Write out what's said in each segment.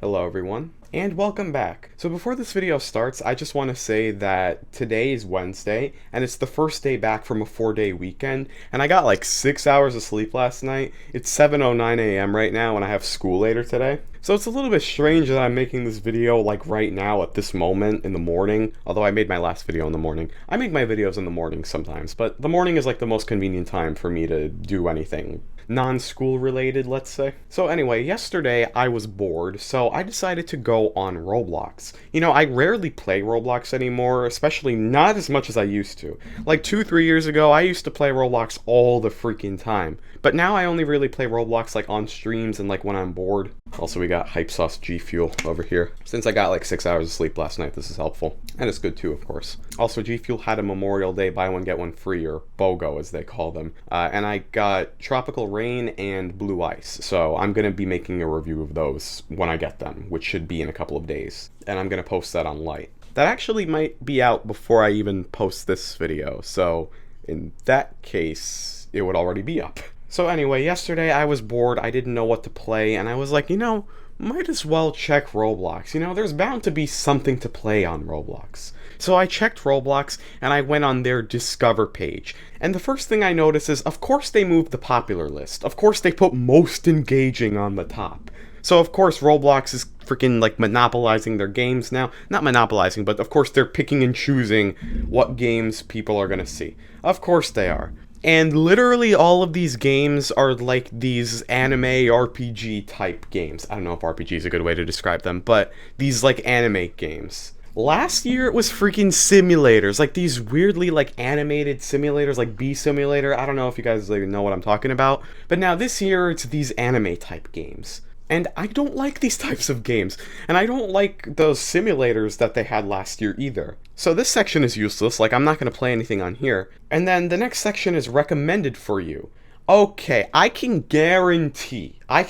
Hello everyone, and welcome back. So before this video starts, I just want to say that today is Wednesday, and it's the first day back from a 4-day weekend, and I got like 6 hours of sleep last night. It's 7:09 a.m. right now, and I have school later today. So it's a little bit strange that I'm making this video like right now at this moment in the morning, although I made my last video in the morning. I make my videos in the morning sometimes, but the morning is like the most convenient time for me to do anything non-school related, let's say. So anyway, yesterday I was bored, so I decided to go on Roblox. You know, I rarely play Roblox anymore, especially not as much as I used to. Like 2-3 years ago, I used to play Roblox all the freaking time. But now I only really play Roblox like on streams and like when I'm bored. Also, we got Hype Sauce G Fuel over here. Since I got like 6 hours of sleep last night, this is helpful. And it's good too, of course. Also, G Fuel had a Memorial Day buy one get one free, or BOGO as they call them. And I got Tropical Rain and Blue Ice. So I'm going to be making a review of those when I get them, which should be in a couple of days. And I'm going to post that on Liyte. That actually might be out before I even post this video. So in that case, it would already be up. So anyway, yesterday I was bored, I didn't know what to play, and I was like, you know, might as well check Roblox. You know, there's bound to be something to play on Roblox. So I checked Roblox, and I went on their Discover page. And the first thing I noticed is, of course they moved the popular list. Of course they put most engaging on the top. So of course Roblox is freaking like monopolizing their games now. Not monopolizing, but of course they're picking and choosing what games people are gonna see. Of course they are. And literally all of these games are like these anime RPG type games. I don't know if RPG is a good way to describe them, but these like anime games. Last year it was freaking simulators, like these weirdly like animated simulators, like Bee Simulator. I don't know if you guys like know what I'm talking about. But now this year it's these anime type games. And I don't like these types of games, and I don't like those simulators that they had last year either. So this section is useless, like I'm not going to play anything on here. And then the next section is recommended for you. Okay, I can guarantee, I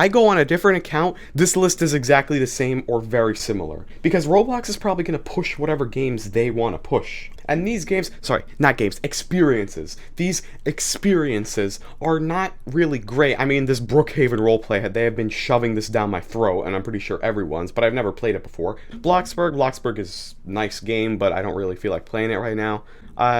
go on a different account, this list is exactly the same or very similar. Because Roblox is probably going to push whatever games they want to push. And these games, sorry, not games, experiences. These experiences are not really great. I mean, this Brookhaven Roleplay, they have been shoving this down my throat, and I'm pretty sure everyone's, but I've never played it before. Bloxburg is a nice game, but I don't really feel like playing it right now.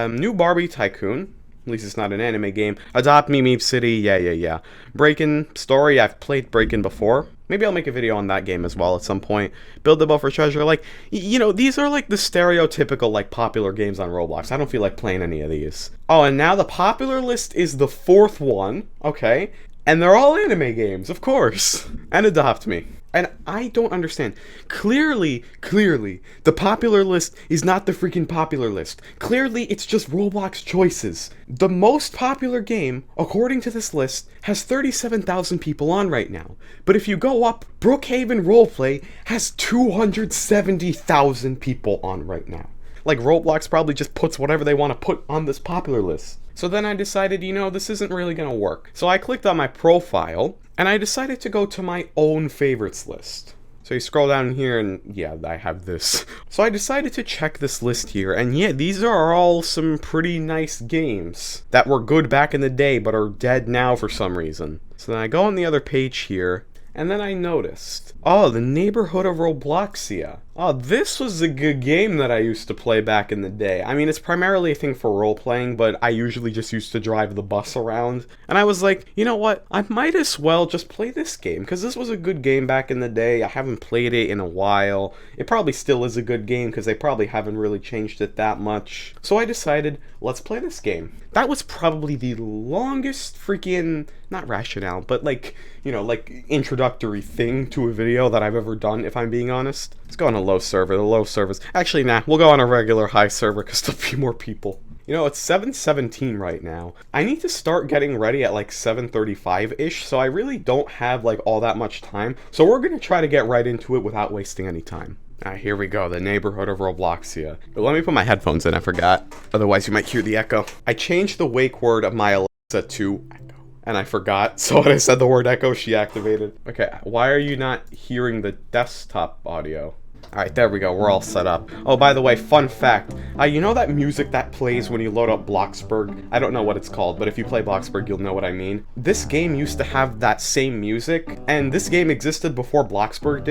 New Barbie Tycoon. At least it's not an anime game. Adopt Me Meep City, yeah. Breakin' Story, I've played Breakin' before. Maybe I'll make a video on that game as well at some point. Build a Boat for Treasure, like, you know, these are like the stereotypical, like, popular games on Roblox. I don't feel like playing any of these. Oh, and now the popular list is the 4th one, okay? And they're all anime games, of course. And Adopt Me. And I don't understand. Clearly, the popular list is not the freaking popular list. Clearly, it's just Roblox choices. The most popular game, according to this list, has 37,000 people on right now. But if you go up, Brookhaven Roleplay has 270,000 people on right now. Like, Roblox probably just puts whatever they want to put on this popular list. So then I decided, you know, this isn't really going to work. So I clicked on my profile, and I decided to go to my own favorites list. So you scroll down here, and yeah, I have this. So I decided to check this list here, and yeah, these are all some pretty nice games that were good back in the day, but are dead now for some reason. So then I go on the other page here, and then I noticed, oh, the Neighborhood of Robloxia. Oh, this was a good game that I used to play back in the day. I mean, it's primarily a thing for role-playing, but I usually just used to drive the bus around. And I was like, you know what? I might as well just play this game, because this was a good game back in the day. I haven't played it in a while. It probably still is a good game, because they probably haven't really changed it that much. So I decided, let's play this game. That was probably the longest freaking, not rationale, but like, you know, like introductory thing to a video that I've ever done, if I'm being honest. Let's go on a low server, the low servers. Actually, nah, we'll go on a regular high server because there'll be more people. You know, it's 7:17 right now. I need to start getting ready at like 7:35-ish, so I really don't have like all that much time. So we're gonna try to get right into it without wasting any time. Alright, here we go, the Neighborhood of Robloxia. But let me put my headphones in, I forgot. Otherwise you might hear the echo. I changed the wake word of my Alexa to echo. And I forgot, so when I said the word echo, she activated. Okay, why are you not hearing the desktop audio? Alright, there we go, we're all set up. Oh, by the way, fun fact, you know that music that plays when you load up Bloxburg? I don't know what it's called, but if you play Bloxburg, you'll know what I mean. This game used to have that same music, and this game existed before Bloxburg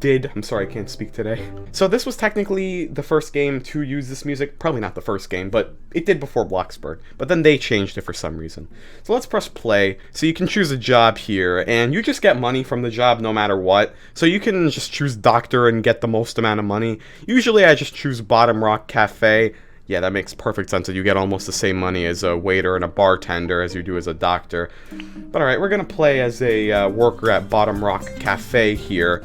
did. I'm sorry, I can't speak today. So this was technically the first game to use this music. Probably not the first game, but it did before Bloxburg. But then they changed it for some reason. So let's press play. So you can choose a job here, and you just get money from the job no matter what. So you can just choose doctor and get the most amount of money. Usually I just choose Bottom Rock Cafe. Yeah, that makes perfect sense that you get almost the same money as a waiter and a bartender as you do as a doctor. But alright, we're gonna play as a worker at Bottom Rock Cafe here.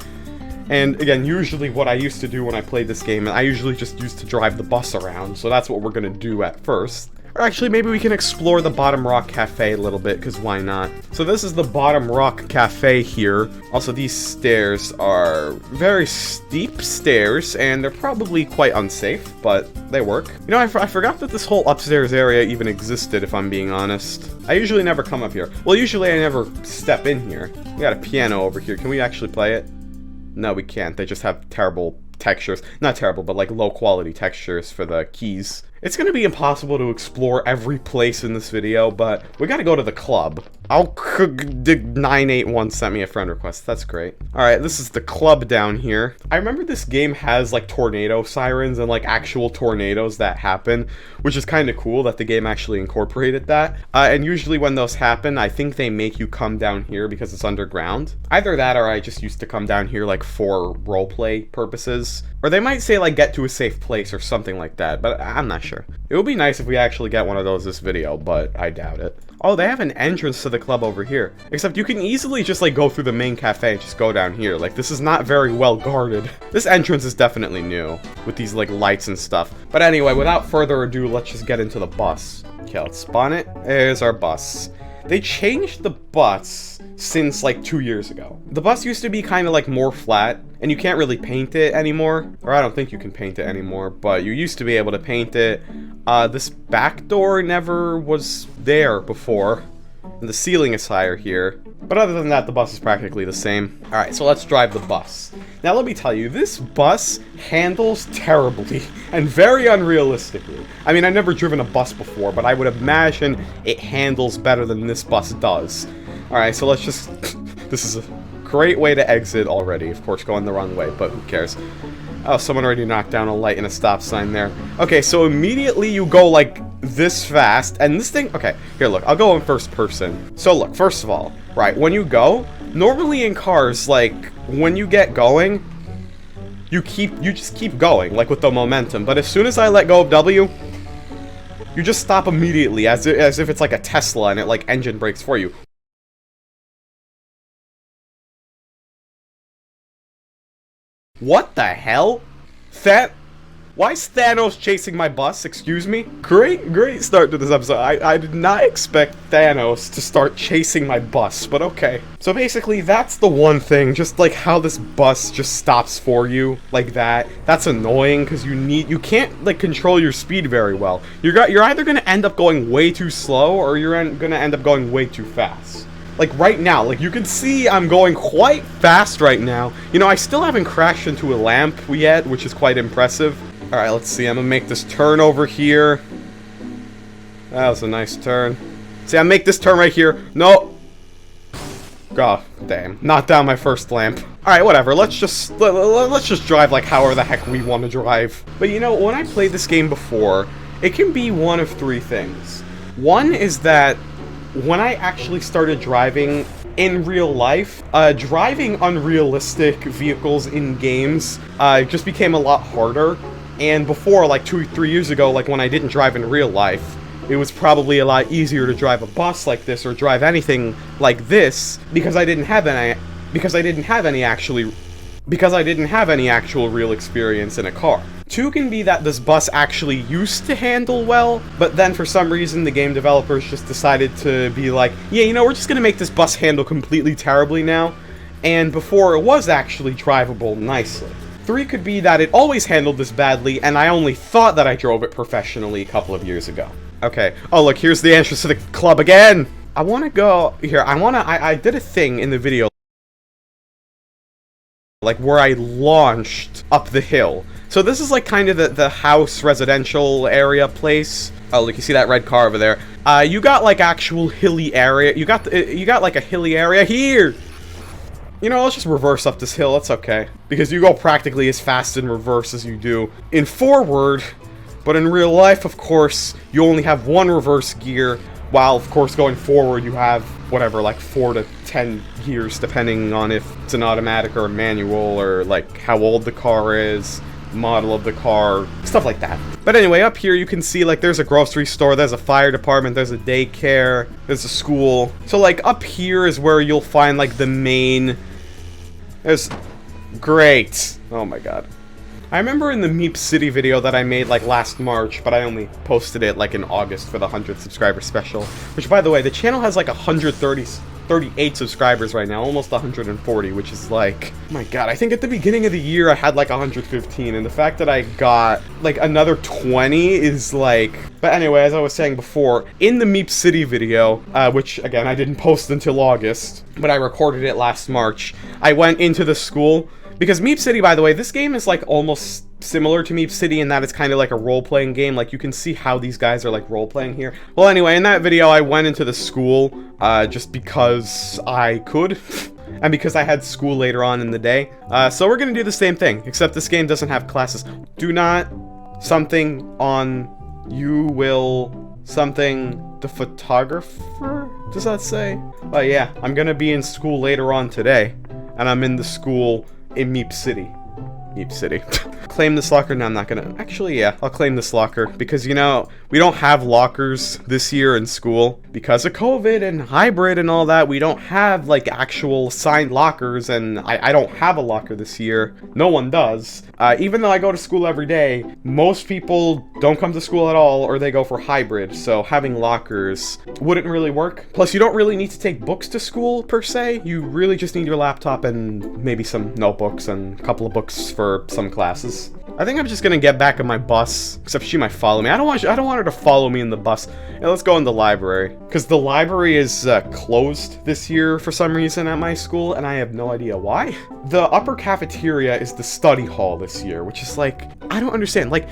And again, usually what I used to do when I played this game, I usually just used to drive the bus around, so that's what we're gonna do at first. Or actually, maybe we can explore the Bottom Rock Cafe a little bit, because why not? So this is the Bottom Rock Cafe here. Also, these stairs are very steep stairs, and they're probably quite unsafe, but they work. You know, I forgot that this whole upstairs area even existed, if I'm being honest. I usually never come up here. Well, usually I never step in here. We got a piano over here. Can we actually play it? No, we can't. They just have terrible textures. Not terrible, but like low quality textures for the keys. It's gonna be impossible to explore every place in this video, but we gotta go to the club. 981 sent me a friend request. That's great. Alright, this is the club down here. I remember this game has like tornado sirens and like actual tornadoes that happen, which is kind of cool that the game actually incorporated that. And usually when those happen, I think they make you come down here because it's underground. Either that or I just used to come down here like for roleplay purposes. Or they might say like get to a safe place or something like that, but I'm not sure. It would be nice if we actually get one of those this video, but I doubt it. Oh, they have an entrance to the club over here. Except you can easily just like go through the main cafe and just go down here. Like this is not very well guarded. This entrance is definitely new with these like lights and stuff. But anyway, without further ado, let's just get into the bus. Okay, let's spawn it. There's our bus. They changed the bus since like 2 years ago. The bus used to be kind of like more flat, and you can't really paint it anymore. Or I don't think you can paint it anymore, but you used to be able to paint it. This back door never was there before. And the ceiling is higher here. But other than that, the bus is practically the same. Alright, so let's drive the bus. Now let me tell you, this bus handles terribly and very unrealistically. I mean, I've never driven a bus before, but I would imagine it handles better than this bus does. Alright, so let's just... This is a great way to exit already. Of course, going the wrong way, but who cares? Oh, someone already knocked down a light and a stop sign there. Okay, so immediately you go like this fast, and this thing... Okay, here, look, I'll go in first person. So look, first of all, right, when you go, normally in cars, like, when you get going, you just keep going, like with the momentum. But as soon as I let go of W, you just stop immediately, as if it's like a Tesla and it like engine brakes for you. What the hell? Why is Thanos chasing my bus? Excuse me? Great start to this episode. I did not expect Thanos to start chasing my bus, but okay. So basically, that's the one thing, just like how this bus just stops for you, like that. That's annoying, because you can't, like, control your speed very well. You're either gonna end up going way too slow, or you're gonna end up going way too fast. Like, right now, like, you can see I'm going quite fast right now. You know, I still haven't crashed into a lamp yet, which is quite impressive. Alright, let's see, I'm gonna make this turn over here. That was a nice turn. See, I make this turn right here. No! God damn. Knocked down my first lamp. Alright, whatever, let's just drive like however the heck we want to drive. But you know, when I played this game before, it can be one of three things. One is that when I actually started driving in real life, driving unrealistic vehicles in games just became a lot harder. And before, like 2-3 years ago, like when I didn't drive in real life, it was probably a lot easier to drive a bus like this or drive anything like this because I didn't have any actual real experience in a car. Two can be that this bus actually used to handle well, but then for some reason the game developers just decided to be like, yeah, you know, we're just gonna make this bus handle completely terribly now, and before it was actually drivable nicely. Three could be that it always handled this badly, and I only thought that I drove it professionally a couple of years ago. Okay. Oh, look, here's the entrance to the club again! I wanna go... Here, I did a thing in the video like where I launched up the hill. So this is like kind of the house residential area place. Oh, look, you see that red car over there? You got like actual hilly area. You got like a hilly area here. You know, let's just reverse up this hill. That's okay, because you go practically as fast in reverse as you do in forward. But in real life, of course, you only have one reverse gear, while of course going forward you have whatever, like 4 to 10 gears, depending on if it's an automatic or a manual, or like how old the car is, model of the car, stuff like that. But anyway, up here you can see like there's a grocery store, there's a fire department, there's a daycare, there's a school. So like up here is where you'll find like the main... There's... Great. Oh my god. I remember in the Meep City video that I made like last March, but I only posted it like in August for the 100 subscriber special. Which, by the way, the channel has like 138 subscribers right now, almost 140, which is like, oh my god, I think at the beginning of the year I had like 115, and the fact that I got like another 20 is like... But anyway, as I was saying before, in the Meep City video, which again I didn't post until August, but I recorded it last March, I went into the school. Because Meep City, by the way, this game is like almost similar to Meep City in that it's kind of like a role-playing game. Like, you can see how these guys are like role-playing here. Well, anyway, in that video, I went into the school just because I could. And because I had school later on in the day. So we're gonna do the same thing, except this game doesn't have classes. Do not something on you will something the photographer? Does that say? Oh yeah, I'm gonna be in school later on today. And I'm in the school in Meep City. Meep City. Claim this locker? No, I'm not gonna. Actually, yeah, I'll claim this locker. Because, you know, we don't have lockers this year in school. Because of COVID and hybrid and all that, we don't have, like, actual assigned lockers. And I don't have a locker this year. No one does. Even though I go to school every day, most people don't come to school at all, or they go for hybrid. So having lockers wouldn't really work. Plus, you don't really need to take books to school, per se. You really just need your laptop and maybe some notebooks and a couple of books for some classes. I think I'm just gonna get back on my bus, except she might follow me. I don't want her to follow me in the bus. Yeah, let's go in the library, because the library is closed this year for some reason at my school, and I have no idea why. The upper cafeteria is the study hall this year, which is like, I don't understand. Like,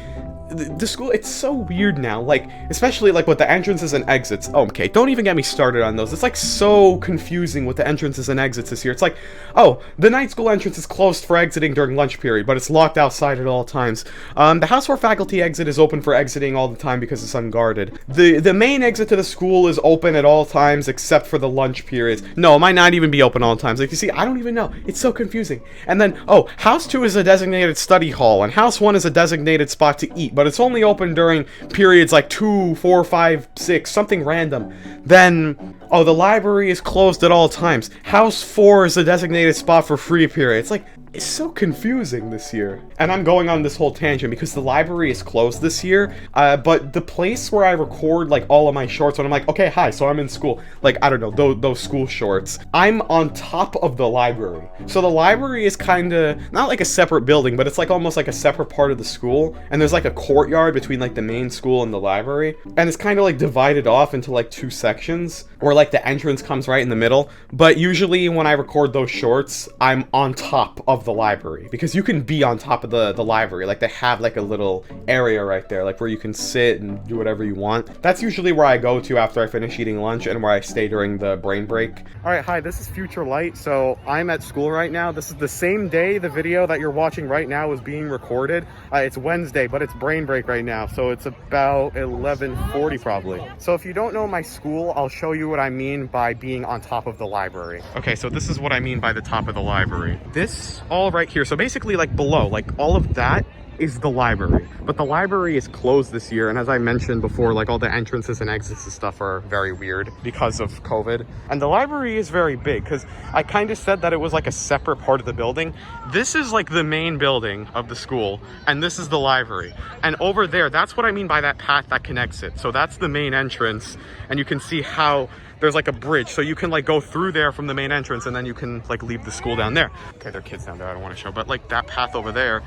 the school, it's so weird now, like, especially like with the entrances and exits. Oh, okay, don't even get me started on those. It's like so confusing with the entrances and exits this year. It's like, oh, the night school entrance is closed for exiting during lunch period, but it's locked outside at all times. The house for faculty exit is open for exiting all the time because it's unguarded. The main exit to the school is open at all times except for the lunch periods. No, it might not even be open all times. Like, you see, I don't even know. It's so confusing. And then, oh, house 2 is a designated study hall, and house 1 is a designated spot to eat, but it's only open during periods like 2, 4, 5, 6, something random. Then, oh, the library is closed at all times. House 4 is a designated spot for free period. It's like, it's so confusing this year. And I'm going on this whole tangent because the library is closed this year, but the place where I record like all of my shorts when I'm like, okay, hi, so I'm in school, like, I don't know, those school shorts, I'm on top of the library. So the library is kind of, not like a separate building, but it's like almost like a separate part of the school, and there's like a courtyard between like the main school and the library, and it's kind of like divided off into like 2 sections, where like the entrance comes right in the middle. But usually when I record those shorts, I'm on top of the library, because you can be on top of the library. Like, they have like a little area right there, like where you can sit and do whatever you want. That's usually where I go to after I finish eating lunch, and where I stay during the brain break. All right, hi, this is Future Light. So I'm at school right now. This is the same day the video that you're watching right now is being recorded. It's Wednesday, but it's brain break right now, so it's about 11:40 probably. So if you don't know my school, I'll show you what I mean by being on top of the library. Okay, so this is what I mean by the top of the library. This all right here, so basically like below, like all of that is the library, but the library is closed this year, and as I mentioned before, like all the entrances and exits and stuff are very weird because of COVID. And the library is very big, because I kind of said that it was like a separate part of the building. This is like the main building of the school, and this is the library, and over there, that's what I mean by that path that connects it. So that's the main entrance, and you can see how there's like a bridge, so you can like go through there from the main entrance, and then you can like leave the school down there. Okay, there are kids down there, I don't want to show, but like that path over there,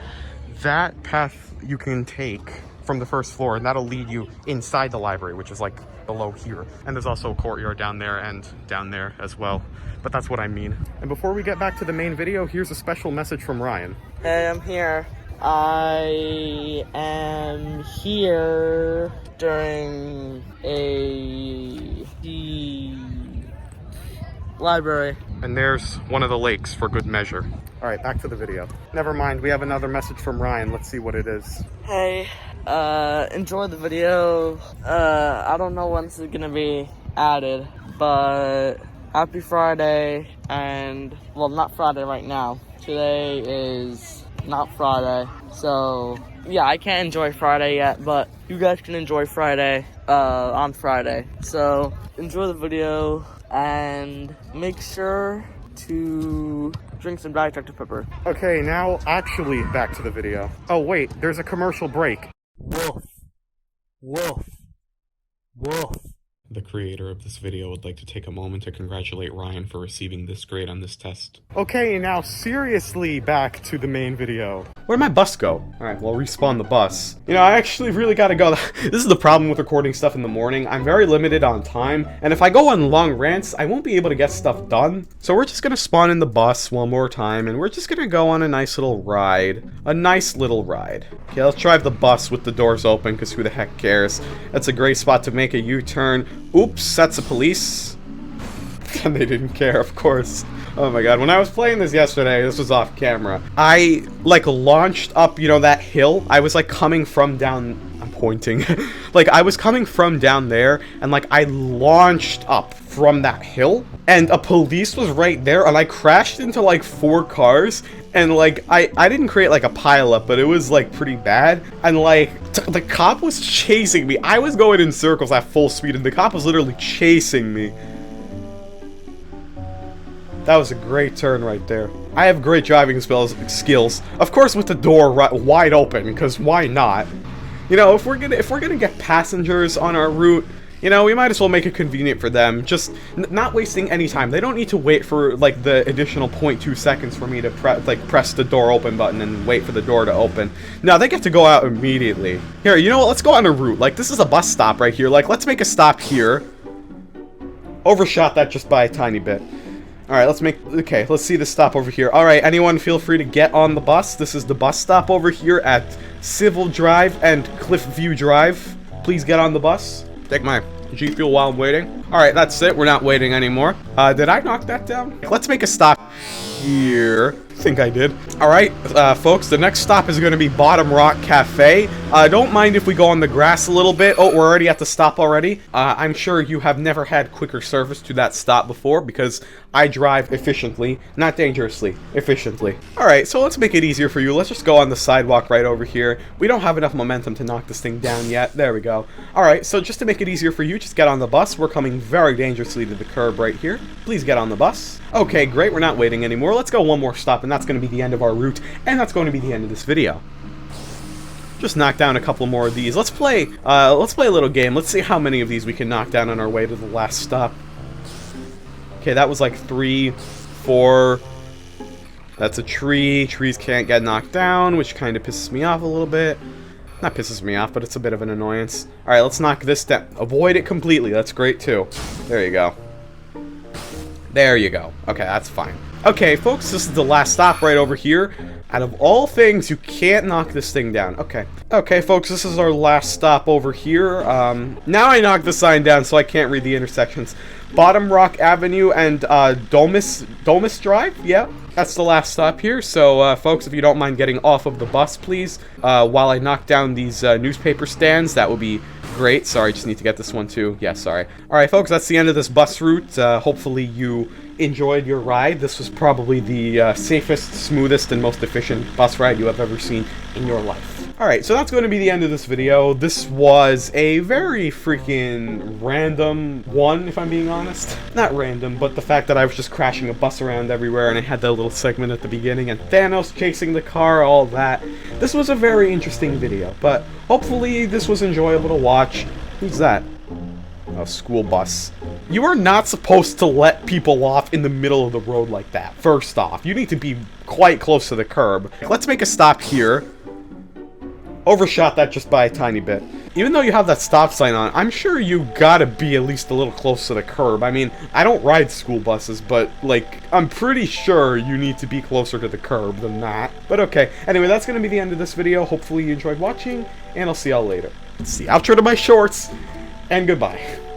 that path you can take from the first floor, and that'll lead you inside the library, which is like below here. And there's also a courtyard down there and down there as well. But that's what I mean. And before we get back to the main video, here's a special message from Ryan. Hey, I'm here. I am here during the library. And there's one of the lakes for good measure. All right, back to the video. Never mind, we have another message from Ryan. Let's see what it is. Hey, enjoy the video. I don't know when this is gonna be added, but happy Friday. And, well, not Friday right now. Today is not Friday. So, yeah, I can't enjoy Friday yet, but you guys can enjoy Friday, on Friday. So, enjoy the video. And make sure to drink some Diet Dr. Pepper. Okay, now actually back to the video. Oh wait, there's a commercial break. Woof. Woof. Woof. The creator of this video would like to take a moment to congratulate Ryan for receiving this grade on this test. Okay, now seriously back to the main video. Where'd my bus go? Alright, well, respawn the bus. You know, I actually really gotta go. This is the problem with recording stuff in the morning. I'm very limited on time, and if I go on long rants, I won't be able to get stuff done. So we're just gonna spawn in the bus one more time, and we're just gonna go on a nice little ride. A nice little ride. Okay, let's drive the bus with the doors open, because who the heck cares? That's a great spot to make a U-turn. Oops, that's the police. And they didn't care, of course. Oh my god, when I was playing this yesterday, this was off camera. I, like, launched up, you know, that hill. I was, like, coming from down... I'm pointing. Like, I was coming from down there, and, like, I launched up from that hill, and a police was right there, and I crashed into, like, 4 cars, and, like, I didn't create, like, a pileup, but it was, like, pretty bad, and, like, the cop was chasing me. I was going in circles at full speed, and the cop was literally chasing me. That was a great turn right there. I have great driving skills. Of course with the door wide open, because why not? You know, if we're gonna get passengers on our route, you know, we might as well make it convenient for them. Just not wasting any time. They don't need to wait for, like, the additional 0.2 seconds for me to press the door open button and wait for the door to open. No, they get to go out immediately. Here, you know what? Let's go on a route. Like, this is a bus stop right here. Like, let's make a stop here. Overshot that just by a tiny bit. Alright, okay, let's see the stop over here. Alright, anyone feel free to get on the bus. This is the bus stop over here at Civil Drive and Cliffview Drive. Please get on the bus. Take my G Fuel while I'm waiting. Alright, that's it. We're not waiting anymore. Did I knock that down? Let's make a stop here. I think I did. Alright, folks, the next stop is going to be Bottom Rock Café. Don't mind if we go on the grass a little bit. Oh, we're already at the stop already. I'm sure you have never had quicker service to that stop before, because I drive efficiently, not dangerously, efficiently. Alright, so let's make it easier for you. Let's just go on the sidewalk right over here. We don't have enough momentum to knock this thing down yet. There we go. Alright, so just to make it easier for you, just get on the bus. We're coming very dangerously to the curb right here. Please get on the bus. Okay, great. We're not waiting anymore. Let's go one more stop, and that's going to be the end of our route, and that's going to be the end of this video. Just knock down a couple more of these. Let's play a little game. Let's see how many of these we can knock down on our way to the last stop. Okay, that was like 3, 4. That's a tree. Trees can't get knocked down, which kind of pisses me off a little bit. Not pisses me off, but it's a bit of an annoyance. Alright, let's knock this down. Avoid it completely. That's great, too. There you go. There you go. Okay, that's fine. Okay, folks, this is the last stop right over here. Out of all things, you can't knock this thing down. Okay. Okay, folks, this is our last stop over here. Now I knocked the sign down, so I can't read the intersections. Bottom Rock Avenue and Domus Drive. Yeah, that's the last stop here. So, folks, if you don't mind getting off of the bus, please, while I knock down these newspaper stands, that would be great. Sorry, just need to get this one too. Yeah, sorry. Alright, folks, that's the end of this bus route. Hopefully you enjoyed your ride. This was probably the safest, smoothest, and most efficient bus ride you have ever seen in your life. Alright, so that's going to be the end of this video. This was a very freaking random one, if I'm being honest. Not random, but the fact that I was just crashing a bus around everywhere, and I had that little segment at the beginning, and Thanos chasing the car, all that. This was a very interesting video, but hopefully this was enjoyable to watch. Who's that? A school bus. You are not supposed to let people off in the middle of the road like that. First off, you need to be quite close to the curb. Let's make a stop here. Overshot that just by a tiny bit. even though you have that stop sign on, I'm sure you gotta be at least a little close to the curb. I mean, I don't ride school buses, but, like, I'm pretty sure you need to be closer to the curb than that. But okay, anyway, that's gonna be the end of this video. Hopefully you enjoyed watching, and I'll see y'all later. It's the outro to my shorts, and goodbye.